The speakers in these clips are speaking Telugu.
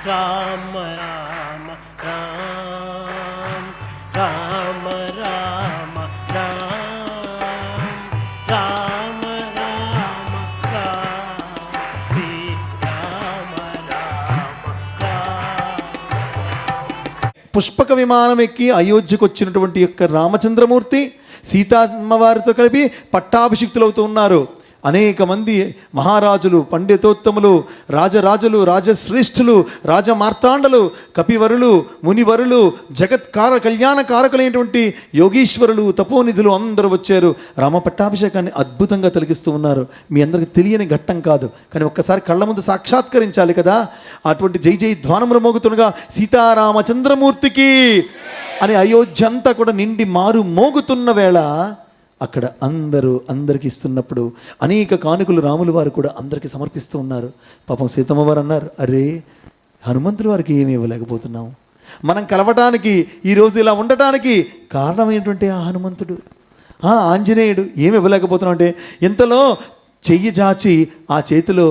రామ రామ రామ రామ రామ రామ రామ రామ రామ పుష్పక విమానం ఎక్కి అయోధ్యకు వచ్చినటువంటి యొక్క రామచంద్రమూర్తి సీతమ్మవారితో కలిపి పట్టాభిషిక్తులవుతూ ఉన్నారు. అనేక మంది మహారాజులు, పండితోత్తములు, రాజరాజులు, రాజశ్రేష్ఠులు, రాజమార్తాండలు, కపివరులు, మునివరులు, కళ్యాణకారకులైనటువంటి యోగీశ్వరులు, తపోనిధులు అందరూ వచ్చారు. రామ పట్టాభిషేకాన్ని అద్భుతంగా తిలకిస్తూ ఉన్నారు. మీ అందరికీ తెలియని ఘట్టం కాదు, కానీ ఒక్కసారి కళ్ళ ముందు సాక్షాత్కరించాలి కదా. అటువంటి జై జై ధ్వానములు మోగుతుండగా సీతారామచంద్రమూర్తికి అని అయోధ్య అంతా కూడా నిండి మారు మోగుతున్న వేళ అక్కడ అందరికి ఇస్తున్నప్పుడు అనేక కానుకలు రాముల వారు కూడా అందరికీ సమర్పిస్తూ ఉన్నారు. పాపం సీతమ్మ వారు అన్నారు, అరే హనుమంతుల వారికి ఏమి ఇవ్వలేకపోతున్నాం, మనం కలవటానికి ఈరోజు ఇలా ఉండటానికి కారణమైనటువంటి ఆ హనుమంతుడు, ఆంజనేయుడు ఏమి ఇవ్వలేకపోతున్నాం అంటే, ఇంతలో చెయ్యి జాచి ఆ చేతిలో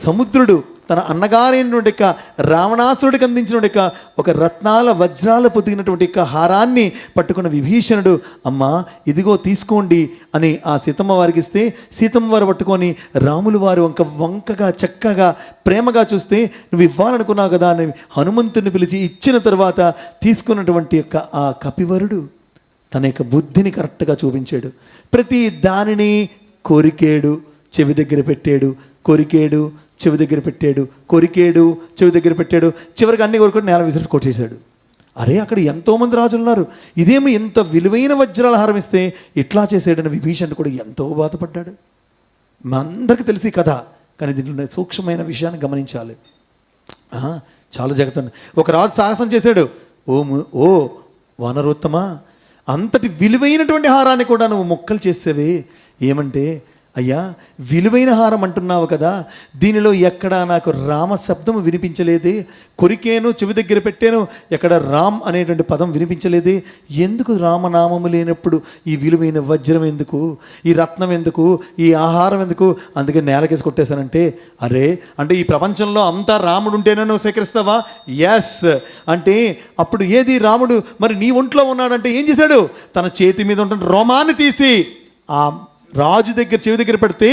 సముద్రుడు తన అన్నగారైనటువంటి యొక్క రావణాసురుడికి అందించినటువంటి యొక్క ఒక రత్నాల వజ్రాల పొదిగినటువంటి యొక్క హారాన్ని పట్టుకున్న విభీషణుడు, అమ్మ ఇదిగో తీసుకోండి అని ఆ సీతమ్మ వారికి ఇస్తే, సీతమ్మ వారు పట్టుకొని రాములు వారు వంకగా చక్కగా ప్రేమగా చూస్తే, నువ్వు ఇవ్వాలనుకున్నావు కదా అని హనుమంతుడిని పిలిచి ఇచ్చిన తర్వాత తీసుకున్నటువంటి యొక్క ఆ కపివరుడు తన యొక్క బుద్ధిని కరెక్ట్గా చూపించాడు. ప్రతి దానిని కోరికేడు చెవి దగ్గర పెట్టాడు, కొరికేడు చెవి దగ్గర పెట్టాడు, కొరికేడు చెవి దగ్గర పెట్టాడు, చివరికి అన్ని కోరుకొని నేల విసిరి కొట్టేశాడు. అరే అక్కడ ఎంతోమంది రాజులు ఉన్నారు, ఇదేమి ఇంత విలువైన వజ్రాల హారం ఇస్తే ఇట్లా చేసాడని విభీషణుడు కూడా ఎంతో బాధపడ్డాడు. మనందరికీ తెలిసి కథ, కానీ దీంట్లో సూక్ష్మమైన విషయాన్ని గమనించాలి. చాలా జాగ్రత్త. ఒక రాజు సాహసం చేశాడు, ఓ వానరోత్తమా, అంతటి విలువైనటువంటి హారాన్ని కూడా నువ్వు మొక్కలు చేసేవే, ఏమంటే అయ్యా విలువైన హారం అంటున్నావు కదా, దీనిలో ఎక్కడ నాకు రామ శబ్దం వినిపించలేదే, కొరికేను చెవి దగ్గర పెట్టాను, ఎక్కడ రామ్ అనేటువంటి పదం వినిపించలేదే, ఎందుకు రామనామము లేనప్పుడు ఈ విలువైన వజ్రం ఎందుకు, ఈ రత్నం ఎందుకు, ఈ ఆహారం ఎందుకు, అందుకే నేలకేసి కొట్టేశానంటే, అరే అంటే ఈ ప్రపంచంలో అంతా రాముడు ఉంటేనే నువ్వు సేకరిస్తావా? ఎస్ అంటే అప్పుడు ఏది రాముడు మరి నీ ఒంట్లో ఉన్నాడంటే ఏం చేశాడు, తన చేతి మీద ఉంటున్న రోమాన్ని తీసి ఆ రాజు దగ్గర చెవి దగ్గర పెడితే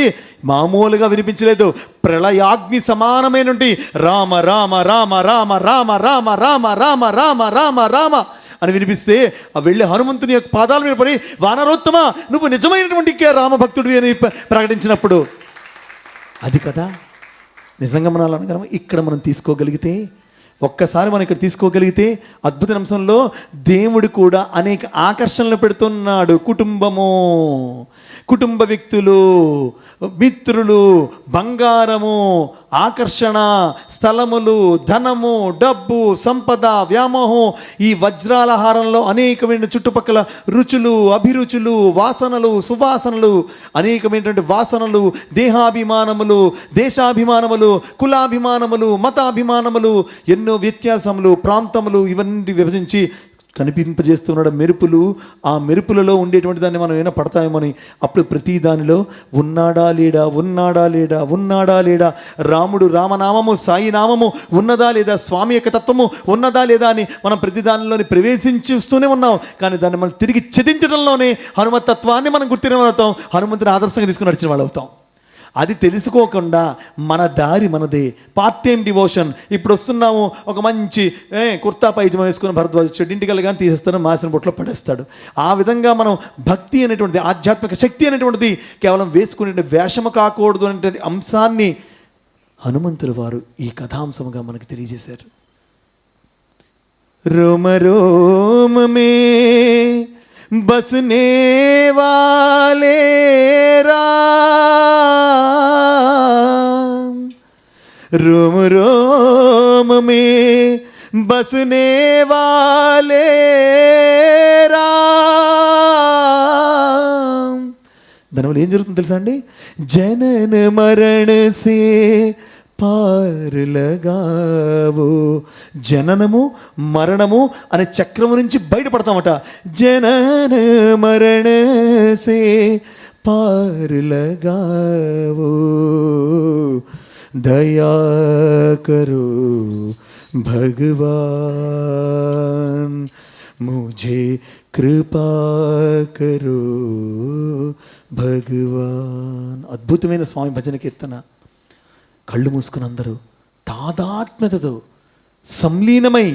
మామూలుగా వినిపించలేదు, ప్రళయాగ్ని సమానమైనటువంటి రామ రామ రామ రామ రామ రామ రామ రామ రామ రామ రామ అని వినిపిస్తే ఆ వెళ్ళి హనుమంతుని యొక్క పాదాల మీద పడి, వానరోత్తమ నువ్వు నిజమైనటువంటి రామభక్తుడివి అని ప్రకటించినప్పుడు అది కదా నిజంగా మనం అనగలం. ఇక్కడ మనం తీసుకోగలిగితే, ఒక్కసారి మనం ఇక్కడ తీసుకోగలిగితే అద్భుత అంశంలో దేవుడు కూడా అనేక ఆకర్షణలు పెడుతున్నాడు. కుటుంబ వ్యక్తులు, మిత్రులు, బంగారము, ఆకర్షణ, స్థలములు, ధనము, డబ్బు, సంపద, వ్యామోహం, ఈ వజ్రాల హారంలో అనేకమైన చుట్టుపక్కల రుచులు, అభిరుచులు, వాసనలు, సువాసనలు, అనేకమైనటువంటి వాసనలు, దేహాభిమానములు, దేశాభిమానములు, కులాభిమానములు, మతాభిమానములు, ఎన్నో వ్యత్యాసములు, ప్రాంతములు, ఇవన్నీ విభజించి కనిపింపజేస్తున్నాడు మెరుపులు. ఆ మెరుపులలో ఉండేటువంటి దాన్ని మనం ఏమైనా పడతామని, అప్పుడు ప్రతి దానిలో ఉన్నాడా లేడా, ఉన్నాడా లేడా, ఉన్నాడా లేడా, రాముడు రామనామము, సాయి నామము ఉన్నదా లేదా, స్వామి యొక్క తత్వము ఉన్నదా లేదా అని మనం ప్రతి దానిలోని ప్రవేశించుస్తూనే ఉన్నాం. కానీ దాన్ని మనం తిరిగి ఛేదించడంలోనే హనుమతత్వాన్ని మనం గుర్తిన హనుమంతుని ఆదర్శంగా తీసుకుని నడిచిన వాళ్ళు అవుతాం. అది తెలుసుకోకుండా మన దారి మనదే, పార్ట్ టైం డివోషన్. ఇప్పుడు వస్తున్నాము, ఒక మంచి కుర్తా పైజమా వేసుకుని భరద్వాజ వచ్చాడు, ఇంటికి వెళ్ళగానే తీసేస్తాడు, మాసిన బొట్లో పడేస్తాడు. ఆ విధంగా మనం భక్తి అనేటువంటిది, ఆధ్యాత్మిక శక్తి అనేటువంటిది కేవలం వేసుకునే వేషము కాకూడదు అనేటువంటి అంశాన్ని హనుమంతుల వారు ఈ కథాంశముగా మనకు తెలియజేశారు. రోమ రోమమే बसने वाले राम, रोम रोम में बसने वाले राम. దానివల్ల ఏం జరుగుతుందో తెలుసా అండి, జనన మరణ సే పార్ లగావో, జననము మరణము అనే చక్రము నుంచి బయటపడతామట. జనన మరణ సే పార్ లగావో, దయా కరో भगवान मुझे कृपा करो భగవాన్. అద్భుతమైన స్వామి భజన కీర్తన. కళ్ళు మూసుకుని అందరూ తాదాత్మ్యతతో సంలీనమై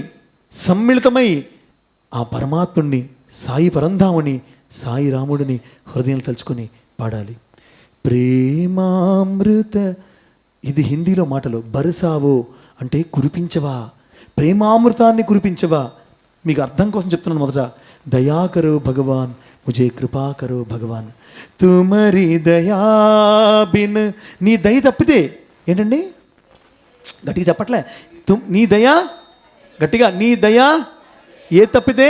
సమ్మిళితమై ఆ పరమాత్ముడిని, సాయి పరంధాముని, సాయి రాముడిని హృదయం తలుచుకొని పాడాలి. ప్రేమామృత, ఇది హిందీలో మాటలు. బరసావో అంటే కురిపించవా, ప్రేమామృతాన్ని కురిపించవా. మీకు అర్థం కోసం చెప్తున్నాను. మొదట దయాకరో భగవాన్, ముజే కృపా కరో భగవాన్. తుమరి దయా బిన్, నీ దయ తప్పితే ఏంటండి, గట్టిగా చెప్పట్లే. నీ దయా, గట్టిగా, నీ దయా ఏ తప్పితే,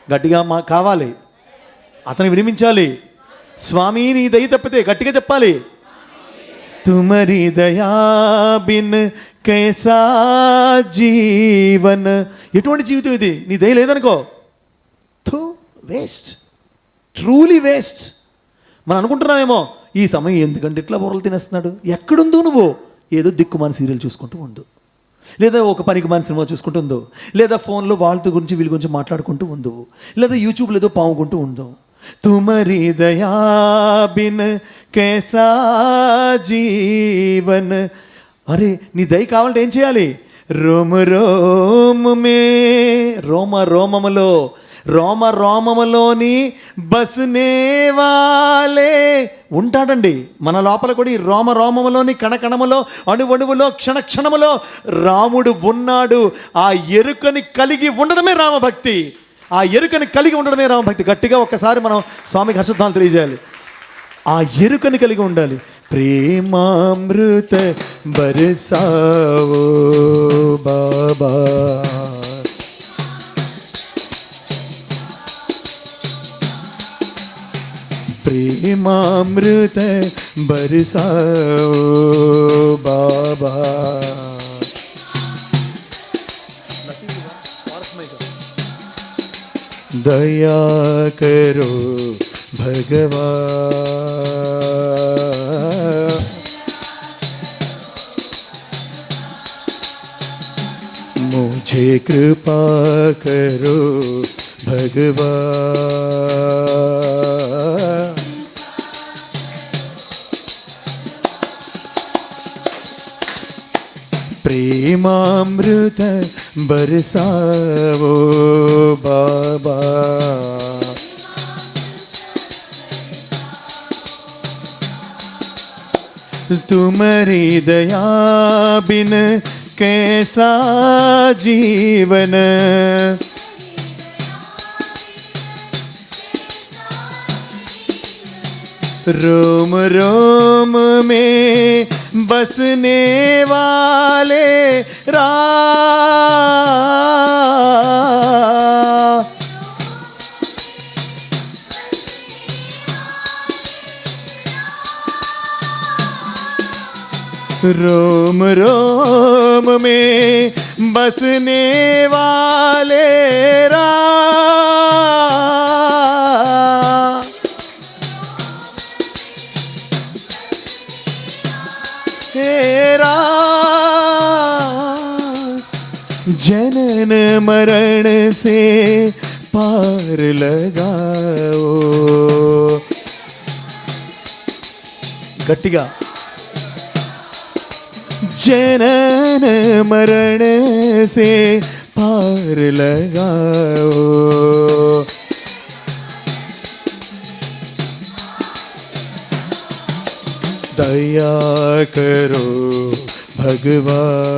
గట్టిగా మా కావాలి, అతను వినిపించాలి. స్వామి నీ దయ తప్పితే గట్టిగా చెప్పాలి. తుమరి దయా బిన్ కైసా జీవన్, ఎటువంటి జీవితం ఇది, నీ దయ లేదనుకో, వేస్ట్, ట్రూలీ వేస్ట్. మనం అనుకుంటున్నామేమో ఈ సమయం ఎందుకంటే ఇట్లా బుర్రలు తినేస్తున్నాడు. ఎక్కడుందో నువ్వు, ఏదో దిక్కుమాని సీరియల్ చూసుకుంటూ ఉండు, లేదా ఒక పనికి మాని సినిమా చూసుకుంటూ ఉందో, లేదా ఫోన్లో వాళ్ళ గురించి వీళ్ళ గురించి మాట్లాడుకుంటూ ఉందో, లేదా యూట్యూబ్లో ఏదో పాముకుంటూ ఉందో. తుమరి దయా బిన్ కైసా జీవన్. అరే నీ దయ కావాలంటే ఏం చేయాలి? రోమ రోమ మే, రోమ రోమములో, రోమ రోమములోని బస్నే వాలే ఉంటాడండి. మన లోపల కూడా ఈ రోమ రోమములోని కణకణములో, అణువణువులో, క్షణక్షణములో రాముడు ఉన్నాడు. ఆ ఎరుకని కలిగి ఉండడమే రామభక్తి. ఆ ఎరుకని కలిగి ఉండడమే రామభక్తి. గట్టిగా ఒక్కసారి మనం స్వామికి హర్షధ్వానాలు తెలియజేయాలి. ఆ ఎరుకని కలిగి ఉండాలి. ప్రేమామృత బరసావో బాబా, ప్రేమామృత బరసావో బాబా. दया करो भगवान, मुझे कृपा करो भगवान. प्रेमामृत बरसावो बाबा, तुम्हारी दया बिन कैसा जीवन. रोम रोम में बसने वाले रोम रोम में बसने वाले जनन मरण से पार लगाओ. गट्टिगा, जनन मरण से पार लगाओ. दया करो भगवान,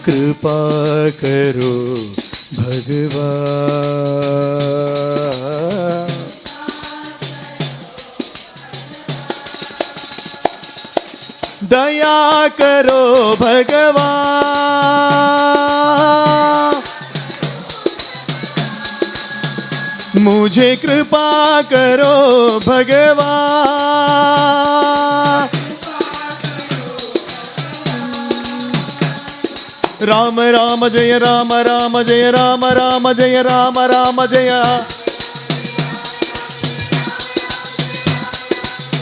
कृपा करो भगवान. दया करो भगवान, मुझे कृपा करो भगवान. राम राम जय राम, राम जय राम, राम जय राम, राम जय.